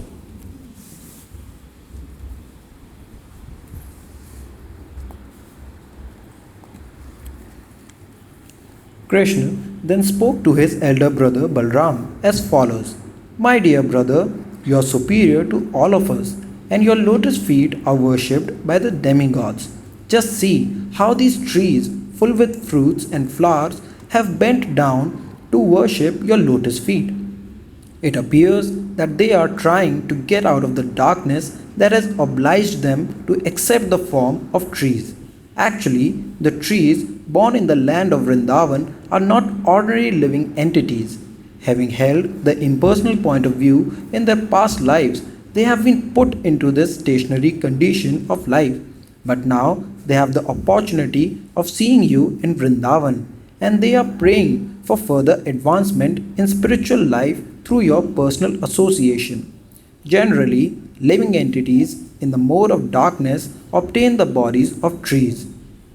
Krishna then spoke to his elder brother Balram as follows: My dear brother, you are superior to all of us, and your lotus feet are worshipped by the demigods. Just see how these trees, full with fruits and flowers, have bent down to worship your lotus feet. It appears that they are trying to get out of the darkness that has obliged them to accept the form of trees. Actually, the trees born in the land of Vrindavan are not ordinary living entities. Having held the impersonal point of view in their past lives, they have been put into this stationary condition of life. But now they have the opportunity of seeing you in Vrindavan, and they are praying for further advancement in spiritual life through your personal association. Generally, living entities in the mode of darkness obtain the bodies of trees.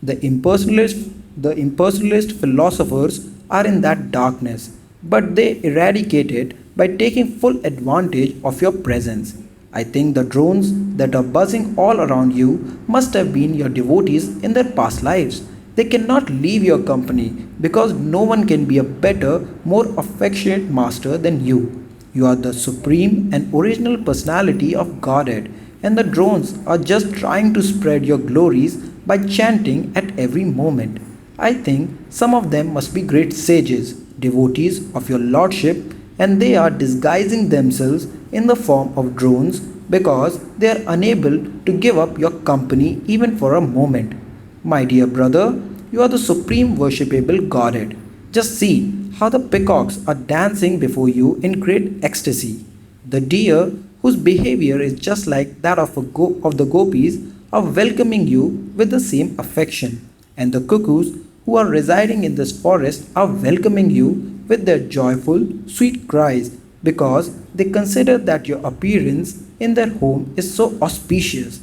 The impersonalist philosophers are in that darkness, but they eradicate it by taking full advantage of your presence. I think the drones that are buzzing all around you must have been your devotees in their past lives. They cannot leave your company because no one can be a better, more affectionate master than you. You are the supreme and original personality of Godhead, and the drones are just trying to spread your glories by chanting at every moment. I think some of them must be great sages, devotees of your lordship, and they are disguising themselves in the form of drones because they are unable to give up your company even for a moment. My dear brother, you are the supreme worshipable Godhead. Just see how the peacocks are dancing before you in great ecstasy. The deer, whose behavior is just like that of the gopis, are welcoming you with the same affection, and the cuckoos who are residing in this forest are welcoming you with their joyful, sweet cries because they consider that your appearance in their home is so auspicious.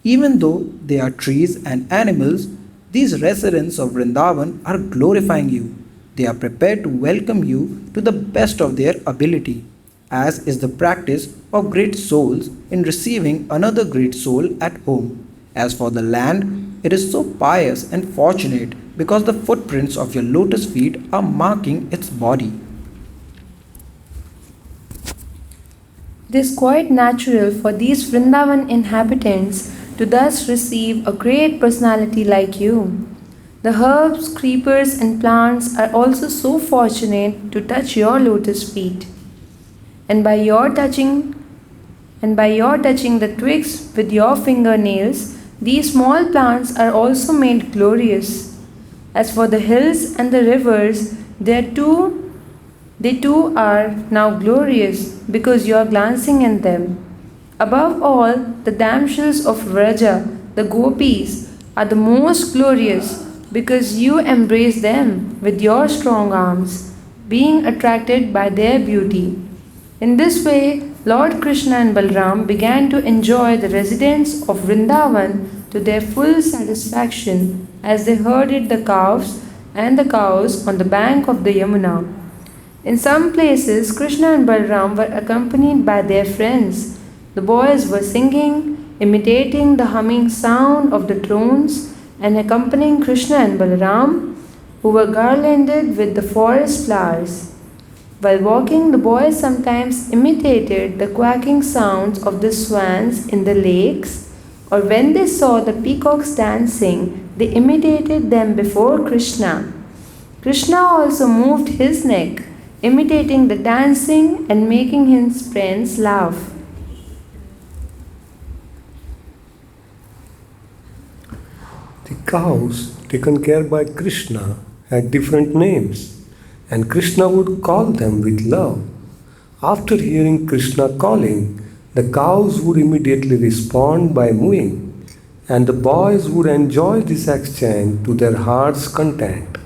Even though they are trees and animals, these residents of Vrindavan are glorifying you. They are prepared to welcome you to the best of their ability, as is the practice of great souls in receiving another great soul at home. As for the land, it is so pious and fortunate because the footprints of your lotus feet are marking its body. It is quite natural for these Vrindavan inhabitants to thus receive a great personality like you. The herbs, creepers, and plants are also so fortunate to touch your lotus feet. And by your touching the twigs with your fingernails, these small plants are also made glorious. As for the hills and the rivers, they too are now glorious because you are glancing in them. Above all, the damsels of Vraja, the gopis, are the most glorious because you embrace them with your strong arms, being attracted by their beauty. In this way, Lord Krishna and Balram began to enjoy the residents of Vrindavan to their full satisfaction as they herded the calves and the cows on the bank of the Yamuna. In some places, Krishna and Balram were accompanied by their friends. The boys were singing, imitating the humming sound of the drones, and accompanying Krishna and Balram, who were garlanded with the forest flowers. While walking, the boys sometimes imitated the quacking sounds of the swans in the lakes, or when they saw the peacocks dancing, they imitated them before Krishna. Krishna also moved his neck, imitating the dancing and making his friends laugh. The cows taken care by Krishna had different names, and Krishna would call them with love. After hearing Krishna calling, the cows would immediately respond by mooing, and the boys would enjoy this exchange to their heart's content.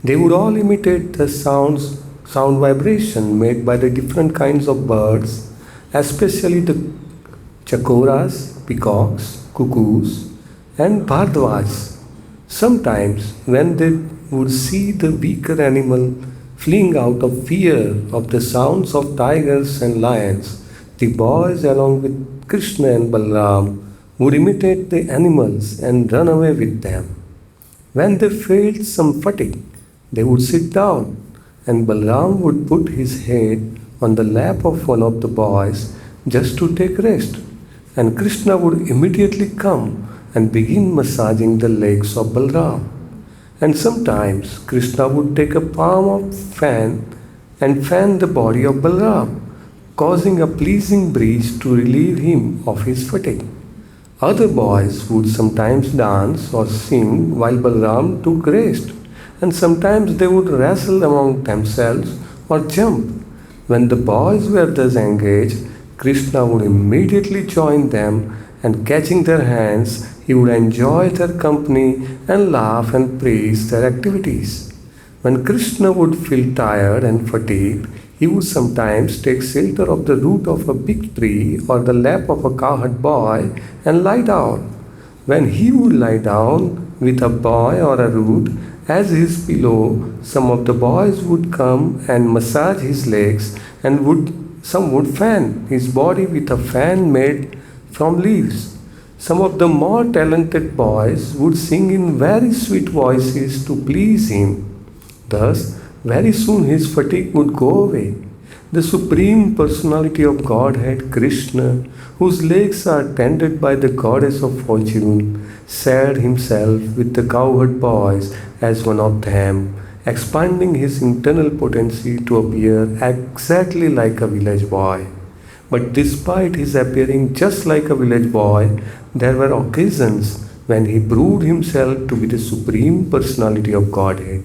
They would all imitate the sound vibration made by the different kinds of birds, especially the chakoras, peacocks, cuckoos, and bhardwaj. Sometimes, when they would see the weaker animal fleeing out of fear of the sounds of tigers and lions, the boys, along with Krishna and Balram, would imitate the animals and run away with them. When they felt some fatigue, they would sit down, and Balram would put his head on the lap of one of the boys just to take rest, and Krishna would immediately come and begin massaging the legs of Balram. And sometimes Krishna would take a palm of fan and fan the body of Balram, causing a pleasing breeze to relieve him of his fatigue. Other boys would sometimes dance or sing while Balram took rest, and sometimes they would wrestle among themselves or jump. When the boys were thus engaged, Krishna would immediately join them, and catching their hands, he would enjoy their company and laugh and praise their activities. When Krishna would feel tired and fatigued, he would sometimes take shelter of the root of a big tree or the lap of a cowherd boy and lie down. When he would lie down, with a boy or a root as his pillow, some of the boys would come and massage his legs, and some would fan his body with a fan made from leaves. Some of the more talented boys would sing in very sweet voices to please him. Thus, very soon his fatigue would go away. The Supreme Personality of Godhead, Krishna, whose legs are tended by the goddess of fortune, shared himself with the cowherd boys as one of them, expanding his internal potency to appear exactly like a village boy. But despite his appearing just like a village boy, there were occasions when he proved himself to be the Supreme Personality of Godhead.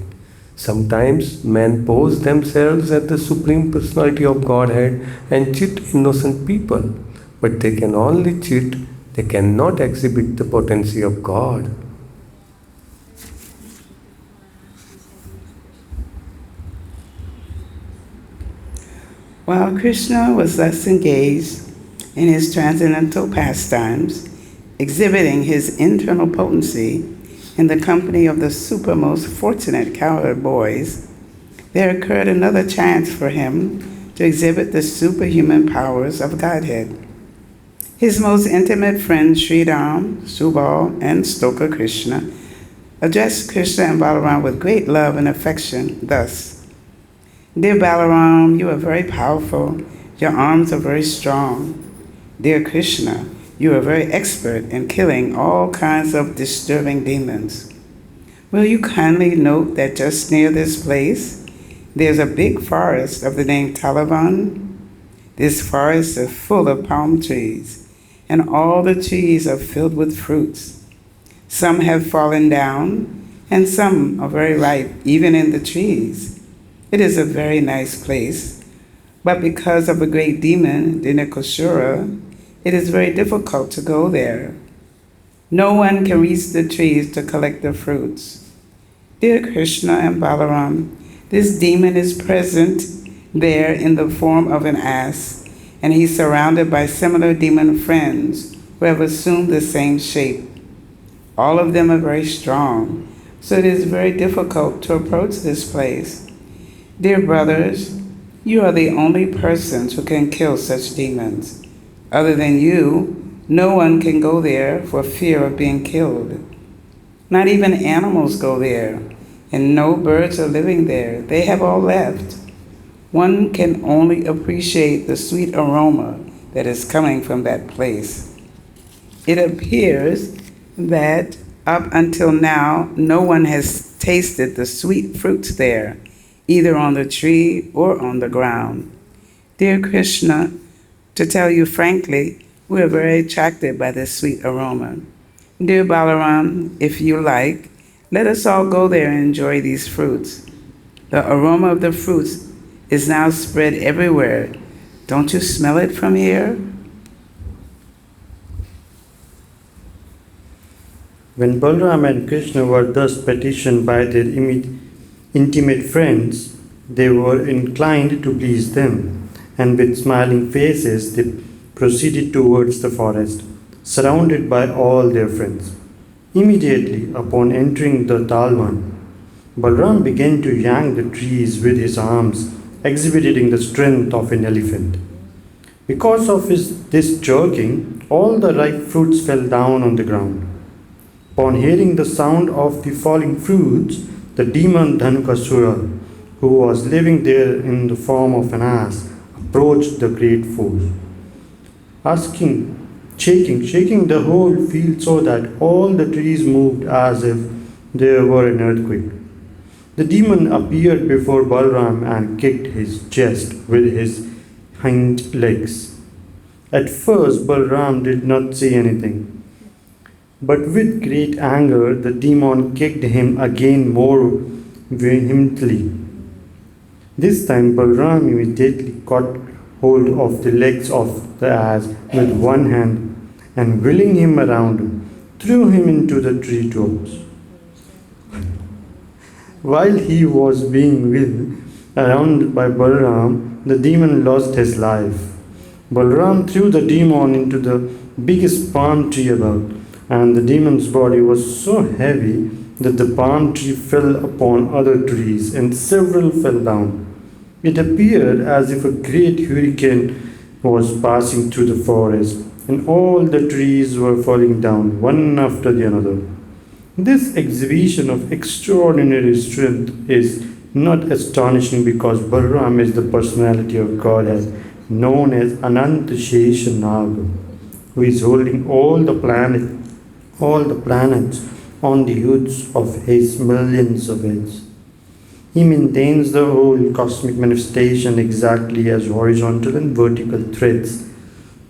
Sometimes men pose themselves as the Supreme Personality of Godhead and cheat innocent people, but they can only cheat, they cannot exhibit the potency of God. While Krishna was thus engaged in his transcendental pastimes, exhibiting his internal potency in the company of the supermost fortunate cowherd boys, there occurred another chance for him to exhibit the superhuman powers of Godhead. His most intimate friends Sri Ram, Subal, and Stoka Krishna addressed Krishna and Balaram with great love and affection thus: "Dear Balaram, you are very powerful. Your arms are very strong. Dear Krishna, you are very expert in killing all kinds of disturbing demons. Will you kindly note that just near this place, there's a big forest of the name Talavan? This forest is full of palm trees, and all the trees are filled with fruits. Some have fallen down, and some are very ripe, even in the trees. It is a very nice place, but because of a great demon, Dinakasura, it is very difficult to go there. No one can reach the trees to collect the fruits. Dear Krishna and Balaram, this demon is present there in the form of an ass, and he's surrounded by similar demon friends who have assumed the same shape. All of them are very strong, so it is very difficult to approach this place. Dear brothers, you are the only persons who can kill such demons. Other than you, no one can go there for fear of being killed. Not even animals go there, and no birds are living there. They have all left. One can only appreciate the sweet aroma that is coming from that place. It appears that up until now, no one has tasted the sweet fruits there, either on the tree or on the ground. Dear Krishna, to tell you frankly, we are very attracted by this sweet aroma. Dear Balaram, if you like, let us all go there and enjoy these fruits. The aroma of the fruits is now spread everywhere. Don't you smell it from here? When Balaram and Krishna were thus petitioned by their intimate friends, they were inclined to please them, and with smiling faces they proceeded towards the forest, surrounded by all their friends. Immediately upon entering the Talvan, Balaram began to yank the trees with his arms, exhibiting the strength of an elephant. Because of this jerking, all the ripe fruits fell down on the ground. Upon hearing the sound of the falling fruits, the demon Dhanukasura, who was living there in the form of an ass, approached the great force, shaking the whole field so that all the trees moved as if there were an earthquake. The demon appeared before Balaram and kicked his chest with his hind legs. At first, Balaram did not say anything, but with great anger, the demon kicked him again more vehemently. This time, Balaram immediately caught hold of the legs of the ass with one hand and, wheeling him around, threw him into the tree tops. While he was being wheeled around by Balaram, the demon lost his life. Balaram threw the demon into the biggest palm tree about, and the demon's body was so heavy that the palm tree fell upon other trees, and several fell down. It appeared as if a great hurricane was passing through the forest, and all the trees were falling down one after the other. This exhibition of extraordinary strength is not astonishing because Balaram is the personality of Godhead, known as Ananta Shesha Naga, who is holding all the planets on the hoods of his millions of heads. He maintains the whole cosmic manifestation exactly as horizontal and vertical threads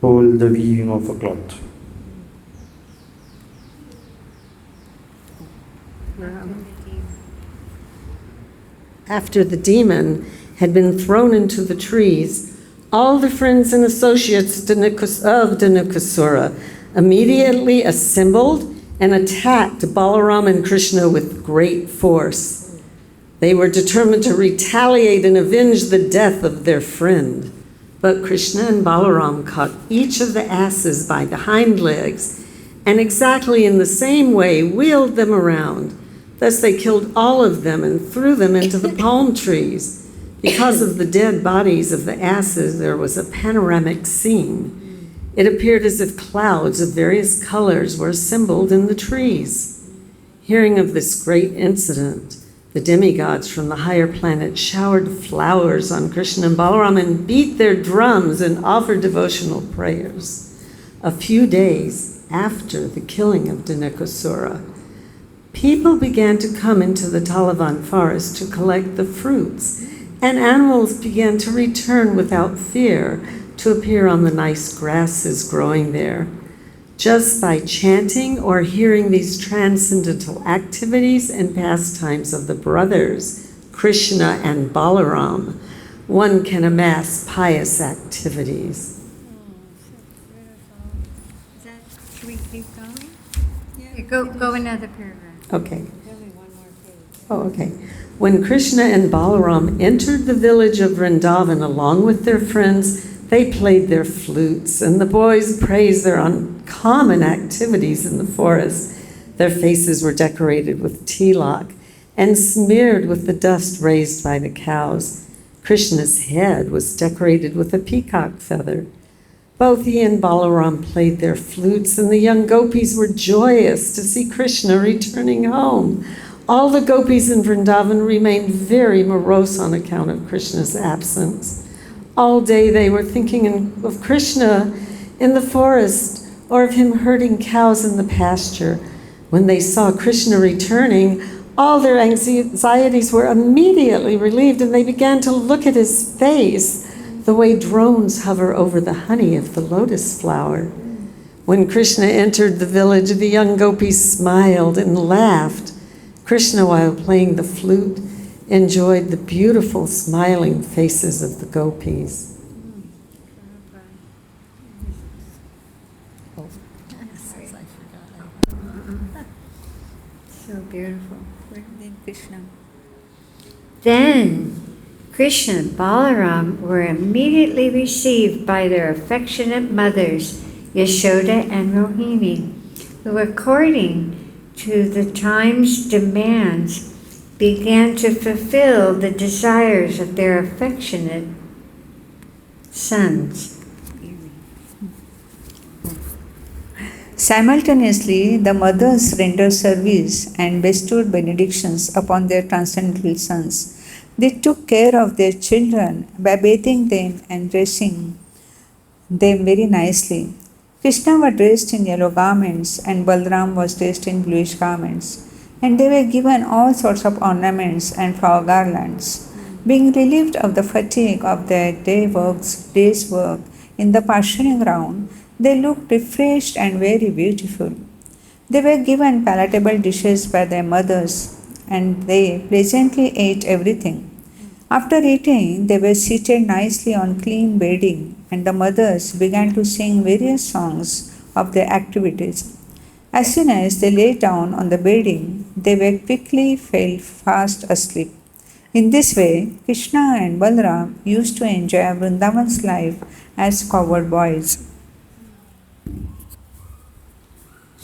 hold the weaving of a cloth. After the demon had been thrown into the trees, all the friends and associates of Dhanukasura immediately assembled and attacked Balaram and Krishna with great force. They were determined to retaliate and avenge the death of their friend. But Krishna and Balaram caught each of the asses by the hind legs and exactly in the same way wheeled them around. Thus they killed all of them and threw them into the palm trees. Because of the dead bodies of the asses, there was a panoramic scene. It appeared as if clouds of various colors were assembled in the trees. Hearing of this great incident, the demigods from the higher planet showered flowers on Krishna and Balaram and beat their drums and offered devotional prayers. A few days after the killing of Dhanukasura, people began to come into the Talavan forest to collect the fruits, and animals began to return without fear to appear on the nice grasses growing there. Just by chanting or hearing these transcendental activities and pastimes of the brothers, Krishna and Balaram, one can amass pious activities. Should we keep going? Yeah. Go another paragraph. Okay. Oh, okay. When Krishna and Balaram entered the village of Vrindavan along with their friends, they played their flutes, and the boys praised their uncommon activities in the forest. Their faces were decorated with tilak and smeared with the dust raised by the cows. Krishna's head was decorated with a peacock feather. Both he and Balaram played their flutes, and the young gopis were joyous to see Krishna returning home. All the gopis in Vrindavan remained very morose on account of Krishna's absence. All day they were thinking of Krishna in the forest or of him herding cows in the pasture. When they saw Krishna returning, all their anxieties were immediately relieved, and they began to look at his face the way drones hover over the honey of the lotus flower. When Krishna entered the village, the young gopis smiled and laughed. Krishna, while playing the flute, enjoyed the beautiful smiling faces of the gopis. So beautiful. Then Krishna and Balaram were immediately received by their affectionate mothers, Yashoda and Rohini, who, according to the time's demands, began to fulfill the desires of their affectionate sons. Simultaneously, the mothers rendered service and bestowed benedictions upon their transcendental sons. They took care of their children by bathing them and dressing them very nicely. Krishna was dressed in yellow garments and Balaram was dressed in bluish garments, and they were given all sorts of ornaments and flower garlands. Being relieved of the fatigue of their day's work in the pasturing ground, they looked refreshed and very beautiful. They were given palatable dishes by their mothers, and they pleasantly ate everything. After eating, they were seated nicely on clean bedding, and the mothers began to sing various songs of their activities. As soon as they lay down on the bedding, they were quickly fell fast asleep. In this way, Krishna and Balaram used to enjoy Vrindavan's life as cowherd boys.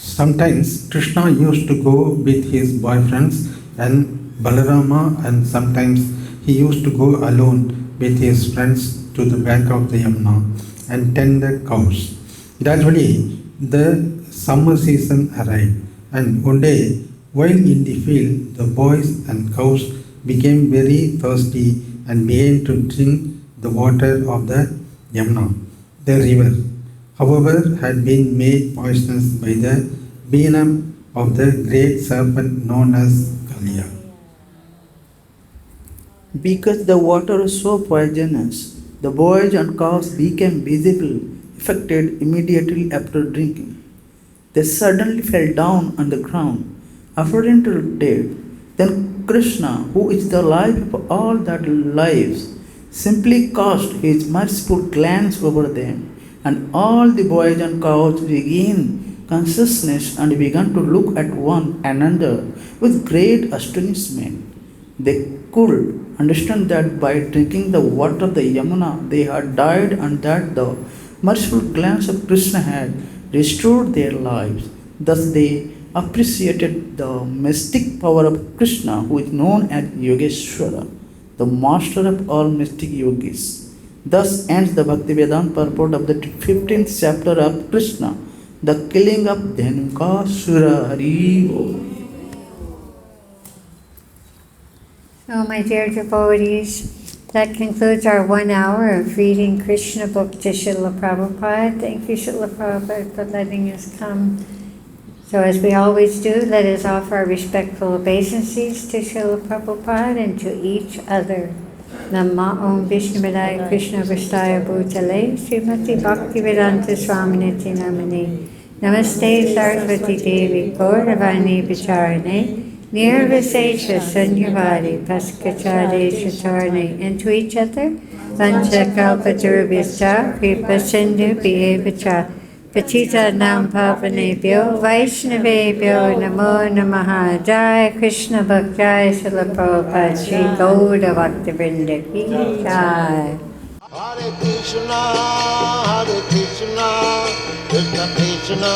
Sometimes Krishna used to go with his boyfriends and Balarama, and sometimes he used to go alone with his friends to the bank of the Yamuna and tend the cows. Gradually, the summer season arrived, and one day, while in the field, the boys and cows became very thirsty and began to drink the water of the Yamuna. The river, however, had been made poisonous by the venom of the great serpent known as Kaliya. Because the water was so poisonous, the boys and cows became visibly affected immediately after drinking. They suddenly fell down on the ground, apparent to dead. Then Krishna, who is the life of all that lives, simply cast his merciful glance over them, and all the boys and cows regained consciousness and began to look at one another with great astonishment. They could understand that by drinking the water of the Yamuna they had died, and that the merciful glance of Krishna had restored their lives. Thus they appreciated the mystic power of Krishna, who is known as Yogeshwara, the master of all mystic yogis. Thus ends the Bhakti-Vedanta purport of the 15th chapter of Krishna, the killing of Dhenukasura. Hari Bol. So, my dear devotees, that concludes our 1 hour of reading Krishna book to Srila Prabhupada. Thank you, Srila Prabhupada, for letting us come. So, as we always do, let us offer our respectful obeisances to Srila Prabhupada and to each other. Nama Om Vishnu Vidaya Krishna Vastaya Bhutale Srimati Bhakti Vedanta Swaminiti Namane Namaste Saraswati Devi Gauravani Vicharane Nirvisesha Sanyavadi Paskachade Shatarne, and to each other, Vancha Kalpaturvista, Kripa Sindhu Bhyevacha, Patita Nam Pavanebhyo, Vaishnavebhyo, Namo Namaha, Jai Krishna Bhakti Srila Prabhupada, Shri Gauda Bhakti Vrinda Ki Jai. Hare Krishna, Krishna Krishna,